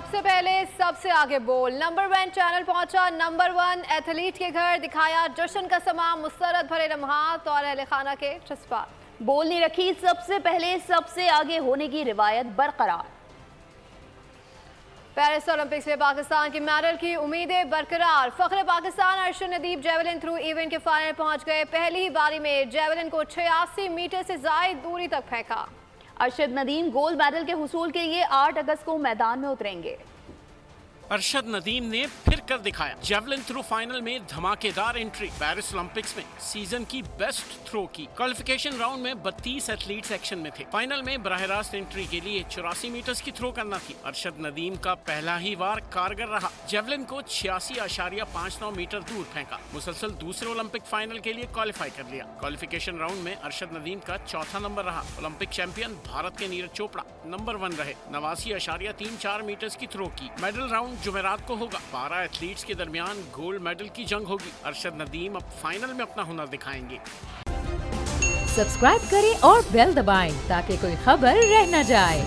सबसे पहले सबसे आगे बोल। नंबर 1 चैनल पहुंचा नंबर 1 एथलीट के घर, दिखाया जश्न का समा, मुस्तरद भरे लम्हात और अहले खाना के जज्बात। बोल नहीं रखी सबसे पहले सबसे आगे होने की रिवायत बरकरार। पेरिस ओलंपिक्स में पाकिस्तान की मेडल की उम्मीदें बरकरार। फख्र Pakistan Arshad Nadeem javelin throw event के फाइनल पहुंच गए। पहली ही बारी में जेवलिन को 86 मीटर से ज्यादा दूरी तक फेंका। अर्शद नदीम गोल्ड मेडल के हुसूल के लिए 8 अगस्त को मैदान में उतरेंगे। अर्शद नदीम ने फिर कर दिखाया। जेवलिन थ्रो फाइनल में धमाकेदार एंट्री। पेरिस ओलंपिक्स में सीजन की बेस्ट थ्रो की। क्वालिफिकेशन राउंड में 32 एथलीट्स एक्शन में थे। फाइनल में बराह रास्त एंट्री के लिए 84 मीटर्स की थ्रो करना थी। अर्शद नदीम का पहला ही वार कारगर रहा। जेवलिन को 86.59 मीटर दूर फेंका। मुसलसल दूसरे ओलंपिक फाइनल के लिए क्वालिफाई कर लिया। क्वालिफिकेशन राउंड में अर्शद नदीम का चौथा नंबर रहा। ओलंपिक चैंपियन भारत के नीरज चोपड़ा नंबर 1 रहे। 89.34 मीटर्स की थ्रो की। मेडल राउंड जुमेरात को होगा। 12 एथलीट्स के दरमियान गोल्ड मेडल की जंग होगी। अर्शद नदीम अब फाइनल में अपना हुनर दिखाएंगे। सब्सक्राइब करें और बेल दबाएं ताकि कोई खबर रह न जाए।